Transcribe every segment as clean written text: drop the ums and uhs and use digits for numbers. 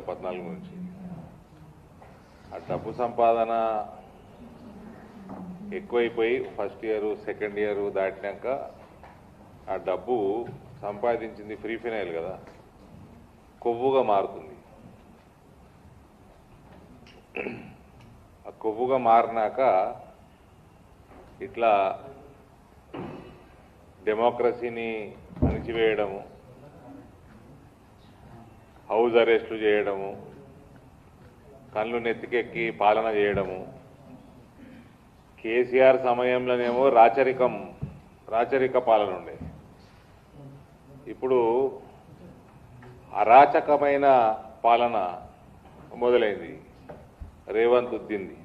2014 నుంచి ఆ డబ్బు సంపాదన ఎక్కువైపోయి ఫస్ట్ ఇయర్ సెకండ్ ఇయర్ దాటినాక ఆ డబ్బు సంపాదించింది ఫ్రీ ఫినైల్ కదా, కొవ్వుగా మారుతుంది. ఆ కొవ్వుగా మారినాక ఇట్లా డెమోక్రసీని అణిచివేయడము, హౌస్ అరెస్టులు చేయడము, కళ్ళు నెత్తికెక్కి పాలన చేయడము. కేసీఆర్ సమయంలోనేమో రాచరిక పాలన ఉండే, ఇప్పుడు అరాచకమైన పాలన మొదలైంది. రేవంత్ ఉద్దింది.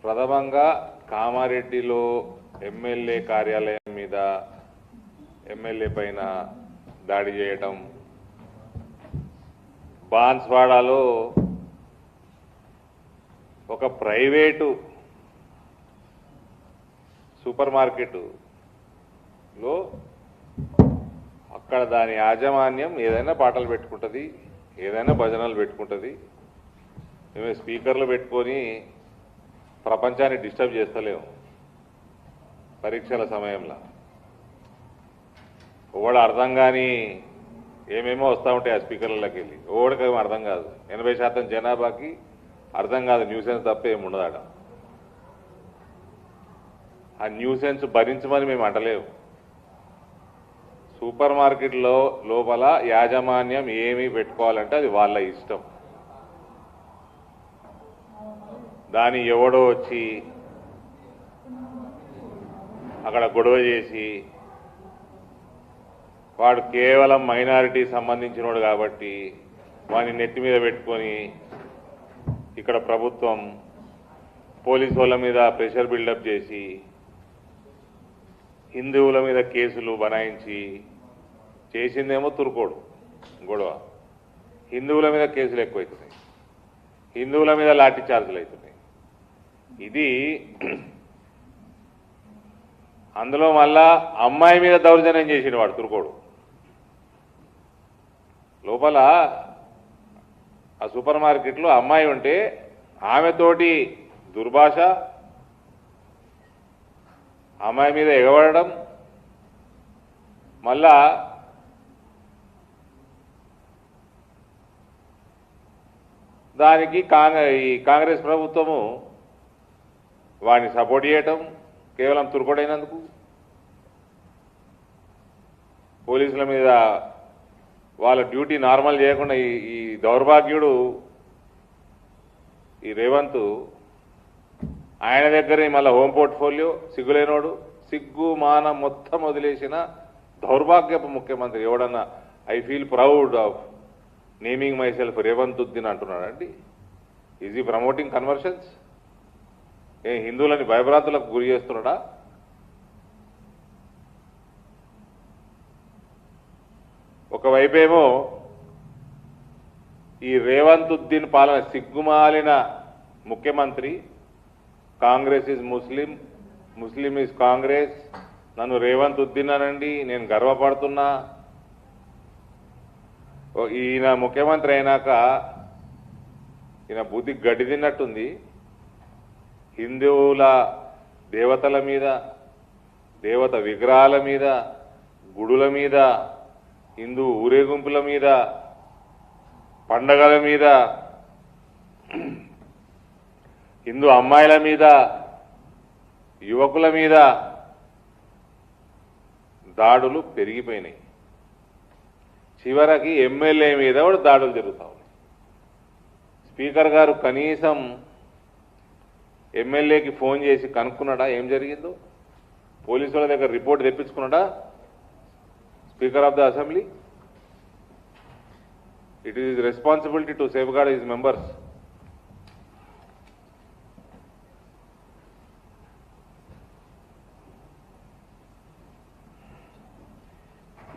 ప్రథమంగా కామారెడ్డిలో ఎమ్మెల్యే కార్యాలయం మీద ఎమ్మెల్యే పైన దాడి చేయటం, బాన్స్వాడలో ఒక ప్రైవేటు సూపర్ మార్కెట్లో అక్కడ దాని యాజమాన్యం ఏదైనా పాటలు పెట్టుకుంటుంది, ఏదైనా భజనలు పెట్టుకుంటుంది. మేము స్పీకర్లు పెట్టుకొని ప్రపంచాన్ని డిస్టర్బ్ చేస్తలేము. పరీక్షల సమయంలో ఓడ అర్థం కాని ఏమేమో వస్తూ ఉంటాయి ఆ స్పీకర్లకి వెళ్ళి, ఓడికేమో అర్థం కాదు. 80% జనాభాకి అర్థం కాదు, న్యూసెన్స్ తప్ప ఏమి ఉండదాడ. ఆ న్యూసెన్స్ భరించమని మేము అంటలేము. సూపర్ మార్కెట్లో లోపల యాజమాన్యం ఏమి పెట్టుకోవాలంటే అది వాళ్ళ ఇష్టం. దాన్ని ఎవడో వచ్చి అక్కడ గొడవ చేసి, వాడు కేవలం మైనారిటీ సంబంధించినోడు కాబట్టి వాడిని నెత్తి మీద పెట్టుకొని ఇక్కడ ప్రభుత్వం పోలీసు వాళ్ళ మీద ప్రెషర్ బిల్డప్ చేసి హిందువుల మీద కేసులు బనాయించి చేసిందేమో తురుకోడు గొడవ. హిందువుల మీద కేసులు ఎక్కువవుతున్నాయి, హిందువుల మీద లాఠీ చార్జీలు అవుతున్నాయి. ఇది అందులో మళ్ళా అమ్మాయి మీద దౌర్జన్యం చేసిన వాడు తురుకోడు. లోపల ఆ సూపర్ మార్కెట్లో అమ్మాయి ఉంటే ఆమెతోటి దుర్భాష, అమ్మాయి మీద ఎగబడడం, మళ్ళా దానికి ఈ కాంగ్రెస్ ప్రభుత్వము వాడిని సపోర్ట్ చేయటం కేవలం తురుకోడైనందుకు. పోలీసుల మీద వాళ్ళ డ్యూటీ నార్మల్ చేయకుండా ఈ దౌర్భాగ్యుడు ఈ రేవంత్ ఆయన దగ్గరే మళ్ళీ హోమ్ పోర్ట్ఫోలియో సిగ్గులేనోడు, సిగ్గు మానం మొత్తం వదిలేసిన దౌర్భాగ్యపు ముఖ్యమంత్రి. ఎవడన్నా I feel proud of naming myself Revanth Uddin అంటున్నాడండి. ఈజ్ ఈ ప్రమోటింగ్ కన్వర్షన్స్? హిందువులని భయభ్రాంతులకు గురి చేస్తున్నాడా? ఒకవైపేమో ఈ రేవంత్ ఉద్దీన్ పాలన సిగ్గుమాలిన ముఖ్యమంత్రి, Congress is Muslim, Muslim is Congress, నన్ను రేవంత్ ఉద్దీన్ అనండి, నేను గర్వపడుతున్నా. ఈయన ముఖ్యమంత్రి అయినాక ఈయన బుద్ధి గడ్డి తిన్నట్టుంది. హిందువుల దేవతల మీద, దేవత విగ్రహాల మీద, గుడుల మీద, హిందూ ఊరేగింపుల మీద, పండగల మీద, హిందూ అమ్మాయిల మీద, యువకుల మీద దాడులు పెరిగిపోయినాయి. చివరికి ఎమ్మెల్యే మీద కూడా దాడులు జరుగుతూ ఉన్నాయి. స్పీకర్ గారు కనీసం ఎమ్మెల్యేకి ఫోన్ చేసి కనుక్కున్నాడా ఏం జరిగిందో? పోలీసు వాళ్ళ దగ్గర రిపోర్ట్ తెప్పించుకున్నాడా speaker of the assembly? It is responsibility to safeguard his members.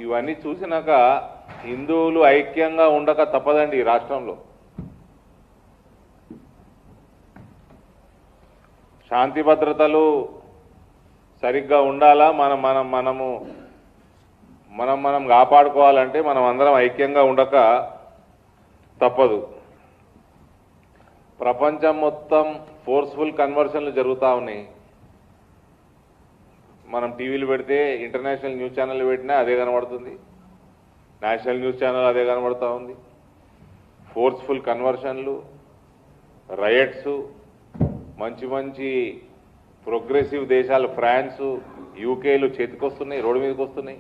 ఇవన్నీ చూసినాక హిందువులు ఐక్యంగా ఉండక తప్పదండి ఈ రాష్ట్రంలో. శాంతి భద్రతలు సరిగ్గా ఉండాలా, మనము మనం కాపాడుకోవాలంటే మనం అందరం ఐక్యంగా ఉండక తప్పదు. ప్రపంచం మొత్తం ఫోర్స్ఫుల్ కన్వర్షన్లు జరుగుతూ ఉన్నాయి. మనం టీవీలు పెడితే ఇంటర్నేషనల్ న్యూస్ ఛానల్ పెట్టినా అదే కనబడుతుంది, నేషనల్ న్యూస్ ఛానల్ అదే కనబడుతూ ఉంది. ఫోర్స్ఫుల్ కన్వర్షన్లు, రయట్స్, మంచి మంచి ప్రోగ్రెసివ్ దేశాలు ఫ్రాన్స్, యూకేలు చేతికొస్తున్నాయి, రోడ్డు మీదకి వస్తున్నాయి.